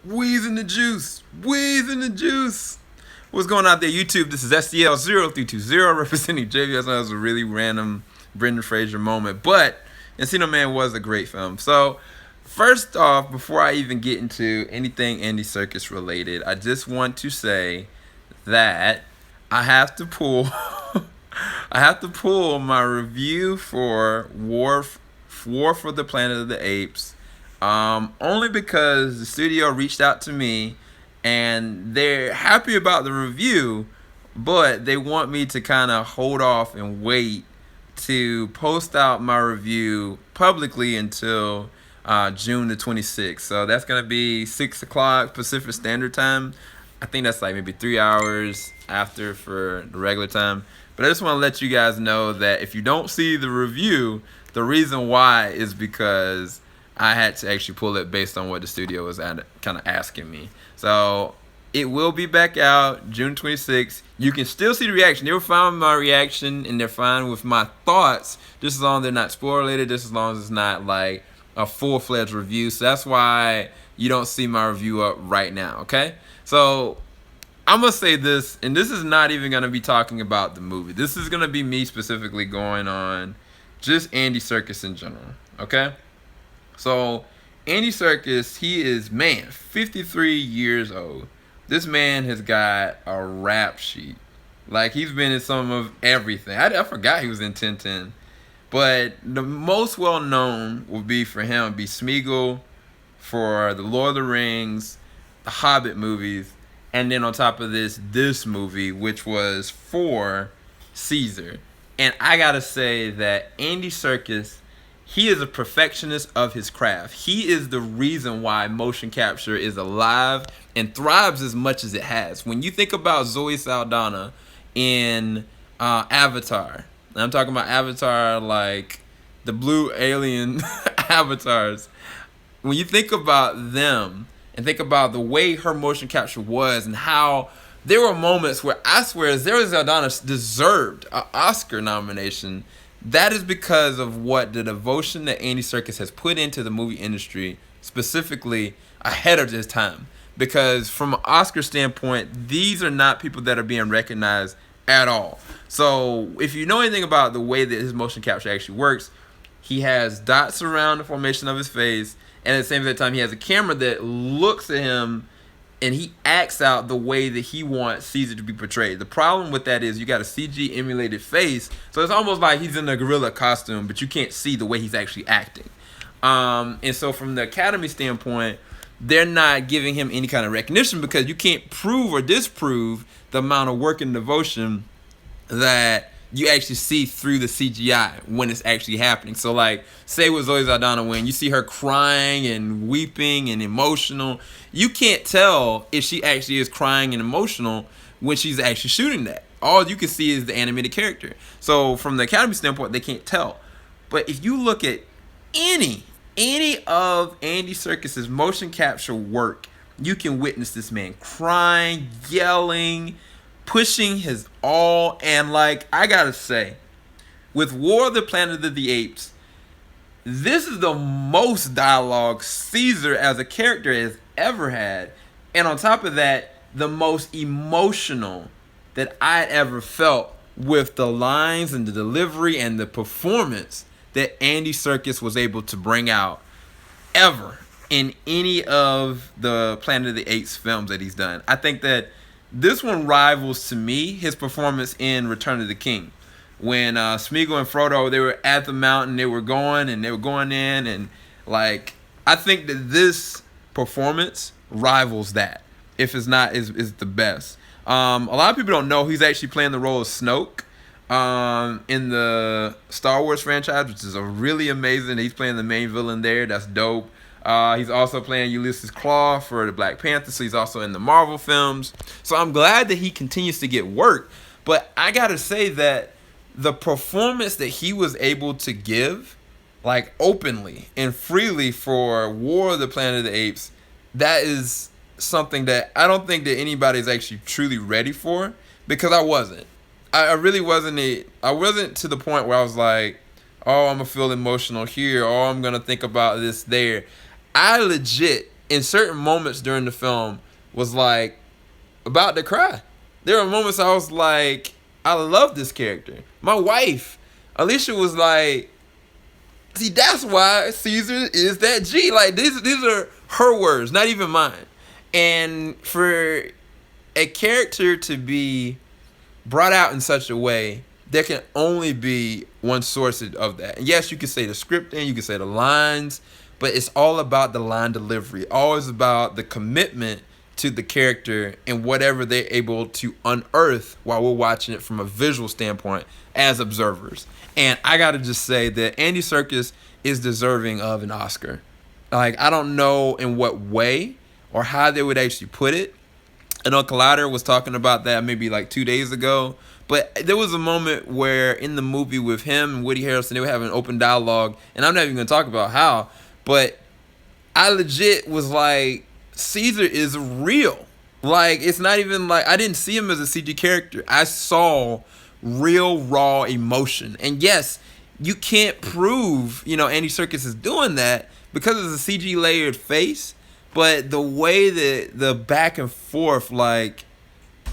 Wheeze in the juice. Wheeze in the juice. What's going on out there, YouTube? This is SDL0320 representing JVS. That was a really random Brendan Fraser moment, but Encino Man was a great film. So, first off, before I even get into anything Andy Serkis related, I just want to say that I have to pull my review for War for the Planet of the Apes, only because the studio reached out to me and they're happy about the review, but they want me to kind of hold off and wait to post out my review publicly until June the 26th. So that's going to be 6 o'clock Pacific Standard Time. I think that's like maybe 3 hours after for the regular time. But I just want to let you guys know that if you don't see the review, the reason why is because I had to actually pull it based on what the studio was kind of asking me. So it will be back out June 26th. You can still see the reaction. They were fine with my reaction and they're fine with my thoughts, just as long as they're not spoiler related, just as long as it's not like a full-fledged review. So that's why you don't see my review up right now, okay? So I'm going to say this, and this is not even going to be talking about the movie. This is going to be me specifically going on just Andy Serkis in general, okay? So Andy Serkis, he is, 53 years old. This man has got a rap sheet. Like, he's been in some of everything. I forgot he was in 1010. But the most well-known would be for him, be Smeagol for the Lord of the Rings, the Hobbit movies, and then on top of this movie, which was for Caesar. And I gotta say that Andy Serkis, he is a perfectionist of his craft. He is the reason why motion capture is alive and thrives as much as it has. When you think about Zoe Saldana in Avatar, and I'm talking about Avatar like the blue alien avatars. When you think about them and think about the way her motion capture was and how there were moments where I swear Zoe Saldana deserved an Oscar nomination, that is because of what the devotion that Andy Serkis has put into the movie industry, specifically ahead of his time. Because from an Oscar standpoint, these are not people that are being recognized at all. So if you know anything about the way that his motion capture actually works, he has dots around the formation of his face, and at the same time he has a camera that looks at him and he acts out the way that he wants Caesar to be portrayed. The problem with that is you got a CG emulated face, so it's almost like he's in a gorilla costume, but you can't see the way he's actually acting. And so from the Academy standpoint, they're not giving him any kind of recognition because you can't prove or disprove the amount of work and devotion that you actually see through the CGI when it's actually happening. So like, say with Zoe Saldana, when you see her crying and weeping and emotional, you can't tell if she actually is crying and emotional when she's actually shooting that. All you can see is the animated character. So from the Academy standpoint, they can't tell. But if you look at any of Andy Serkis's motion capture work, you can witness this man crying, yelling, pushing his all. And like, I gotta say, with War of the Planet of the Apes, this is the most dialogue Caesar as a character has ever had. And on top of that, the most emotional that I'd ever felt with the lines and the delivery and the performance that Andy Serkis was able to bring out ever in any of the Planet of the Apes films that he's done. I think that this one rivals, to me, his performance in Return of the King. When Smeagol and Frodo, they were at the mountain, they were going in, and like, I think that this performance rivals that. If it's not, is the best. A lot of people don't know he's actually playing the role of Snoke in the Star Wars franchise, which is a really amazing. He's playing the main villain there. That's dope. He's also playing Ulysses Claw for the Black Panther, so he's also in the Marvel films. So I'm glad that he continues to get work. But I gotta say that the performance that he was able to give, like openly and freely for War of the Planet of the Apes, that is something that I don't think that anybody's actually truly ready for, because I wasn't. I really wasn't. I wasn't to the point where I was like, oh, I'm gonna feel emotional here, or I'm gonna think about this there. I legit in certain moments during the film was like about to cry. There were moments I was like, I love this character. My wife, Alicia, was like, see, that's why Caesar is that G. Like, these are her words, not even mine. And for a character to be brought out in such a way, there can only be one source of that. And yes, you can say the scripting, you can say the lines, but it's all about the line delivery. Always about the commitment to the character and whatever they're able to unearth while we're watching it from a visual standpoint as observers. And I gotta just say that Andy Serkis is deserving of an Oscar. Like, I don't know in what way or how they would actually put it. I know Collider was talking about that maybe like 2 days ago. But there was a moment where in the movie with him and Woody Harrelson, they were having an open dialogue. And I'm not even going to talk about how. But I legit was like, Caesar is real. Like, it's not even like, I didn't see him as a CG character. I saw real, raw emotion. And yes, you can't prove, Andy Serkis is doing that because it's a CG layered face. But the way that the back and forth, like,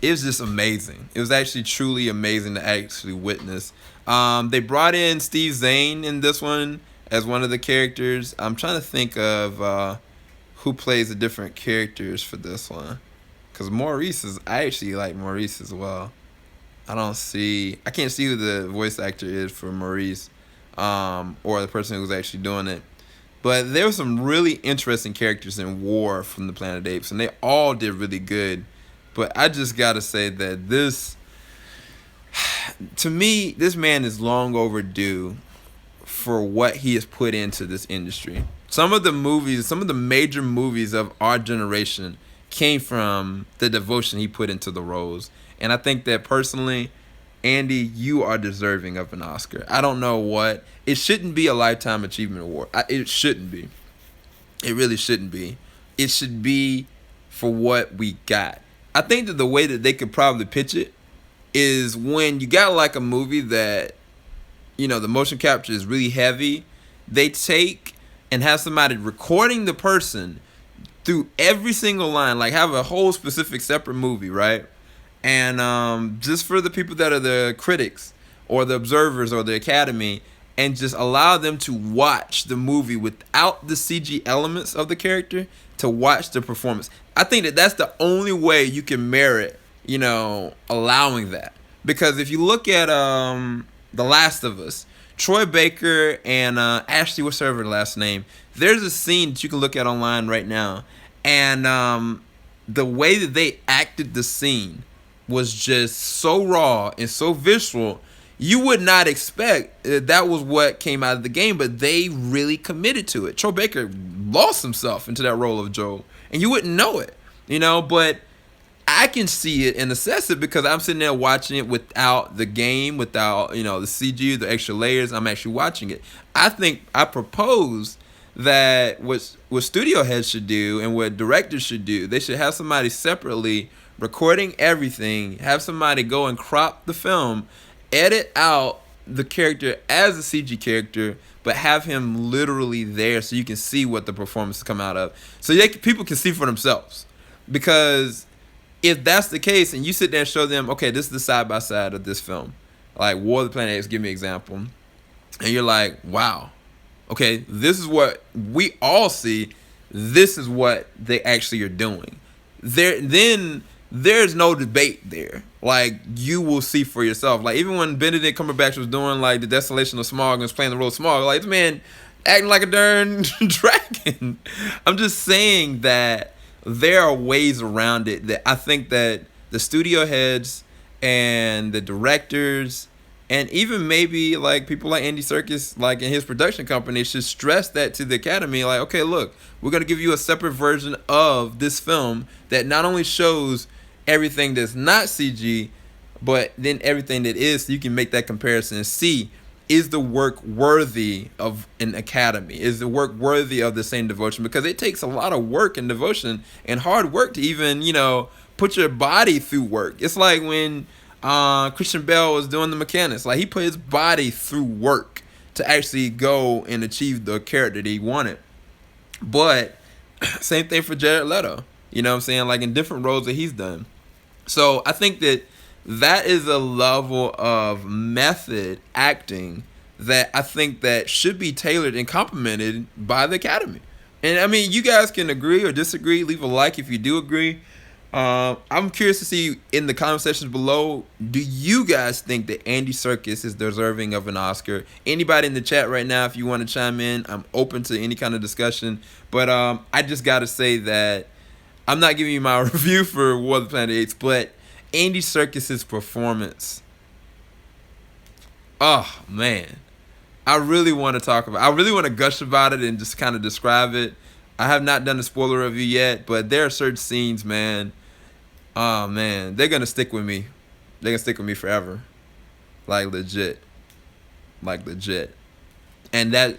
it was just amazing. It was actually truly amazing to actually witness. They brought in Steve Zahn in this one as one of the characters. I'm trying to think of who plays the different characters for this one. Because I actually like Maurice as well. I can't see who the voice actor is for Maurice, or the person who's actually doing it. But there were some really interesting characters in War from the Planet of the Apes, and they all did really good. But I just got to say that to me, this man is long overdue for what he has put into this industry. Some of the major movies of our generation came from the devotion he put into the roles. And I think that personally, Andy, you are deserving of an Oscar. I don't know what. It shouldn't be a Lifetime Achievement Award. It shouldn't be. It really shouldn't be. It should be for what we got. I think that the way that they could probably pitch it is when you got like a movie that, the motion capture is really heavy, they take and have somebody recording the person through every single line, like have a whole specific separate movie, right? And just for the people that are the critics or the observers or the academy, and just allow them to watch the movie without the CG elements of the character, to watch the performance. I think that that's the only way you can merit, allowing that. Because if you look at The Last of Us, Troy Baker and Ashley, what's her last name? There's a scene that you can look at online right now. And the way that they acted the scene was just so raw and so visceral. You would not expect that was what came out of the game, but they really committed to it. Troy Baker lost himself into that role of Joel, and you wouldn't know it, but I can see it and assess it because I'm sitting there watching it without the game, without, the CG, the extra layers. I'm actually watching it. I propose that what studio heads should do and what directors should do, they should have somebody separately recording everything, have somebody go and crop the film, edit out the character as a CG character, but have him literally there so you can see what the performance come out of. So people can see for themselves. Because if that's the case and you sit there and show them, okay, this is the side-by-side of this film. Like War of the Planet Apes, give me an example. And you're like, wow. Okay, this is what we all see. This is what they actually are doing. Then there's no debate there. Like, you will see for yourself. Like, even when Benedict Cumberbatch was doing, like, the Desolation of Smaug and was playing the role of Smaug, like, this man acting like a darn dragon. I'm just saying that there are ways around it that I think that the studio heads and the directors and even maybe, like, people like Andy Serkis, like, in his production company, should stress that to the Academy. Like, okay, look, we're going to give you a separate version of this film that not only shows everything that's not CG, but then everything that is, so you can make that comparison and see, is the work worthy of an Academy? Is the work worthy of the same devotion? Because it takes a lot of work and devotion and hard work to even, put your body through work. It's like when Christian Bale was doing The Mechanics. Like, he put his body through work to actually go and achieve the character that he wanted. But Same thing for Jared Leto. You know what I'm saying? Like in different roles that he's done. So I think that that is a level of method acting that I think that should be tailored and complemented by the Academy. And I mean, you guys can agree or disagree. Leave a like if you do agree. I'm curious to see in the comment sections below, do you guys think that Andy Serkis is deserving of an Oscar? Anybody in the chat right now, if you want to chime in, I'm open to any kind of discussion. But I just got to say that I'm not giving you my review for War of the Planet of the Apes, but Andy Serkis' performance, oh man, I really want to talk about. I really want to gush about it and just kind of describe it. I have not done a spoiler review yet, but there are certain scenes, man. Oh man, they're gonna stick with me. They're gonna stick with me forever, like legit, And that,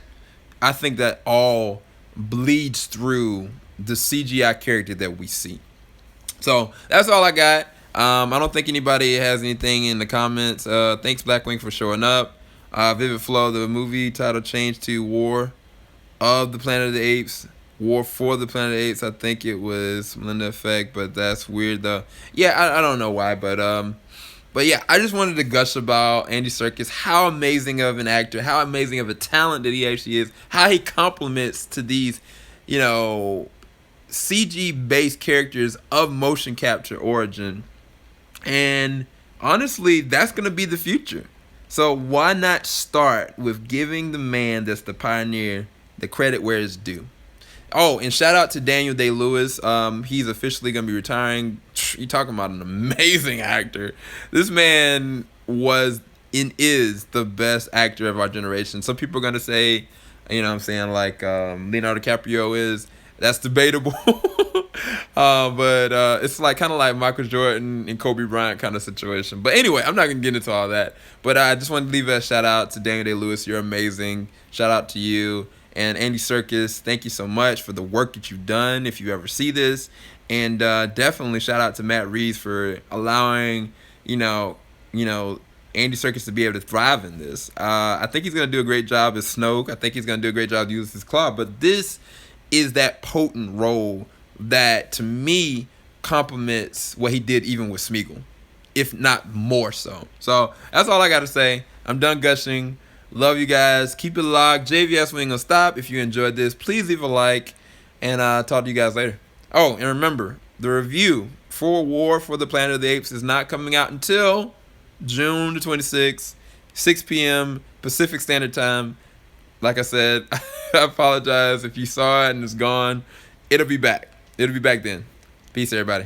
I think that all bleeds through the CGI character that we see. So that's all I got. I don't think anybody has anything in the comments. Thanks Blackwing for showing up. Vivid Flow, the movie title changed to War of the Planet of the Apes. War for the Planet of the Apes. I think it was Melinda Effect, but that's weird though. Yeah, I don't know why, but yeah, I just wanted to gush about Andy Serkis, how amazing of an actor, how amazing of a talent that he actually is, how he complements to these, you know, CG based characters of motion capture origin. And honestly, that's going to be the future. So why not start with giving the man that's the pioneer the credit where it's due? Oh, and shout out to Daniel Day-Lewis. He's officially going to be retiring. You're talking about an amazing actor. This man was and is the best actor of our generation. Some people are going to say, you know what I'm saying, like Leonardo DiCaprio is. That's debatable. But it's like kind of like Michael Jordan and Kobe Bryant kind of situation. But anyway, I'm not going to get into all that. But I just wanted to leave a shout out to Daniel Day-Lewis. You're amazing. Shout out to you. And Andy Serkis, thank you so much for the work that you've done, if you ever see this. And definitely shout out to Matt Reeves for allowing, you know, Andy Serkis to be able to thrive in this. I think he's going to do a great job as Snoke. I think he's going to do a great job using his claw. But this is that potent role that, to me, complements what he did even with Smeagol, if not more so. So that's all I got to say. I'm done gushing. Love you guys. Keep it locked. JVS, we ain't gonna stop. If you enjoyed this, please leave a like, and talk to you guys later. Oh, and remember, the review for War for the Planet of the Apes is not coming out until June the 26th, 6 p.m. Pacific Standard Time. Like I said, I apologize if you saw it and it's gone. It'll be back. It'll be back then. Peace, everybody.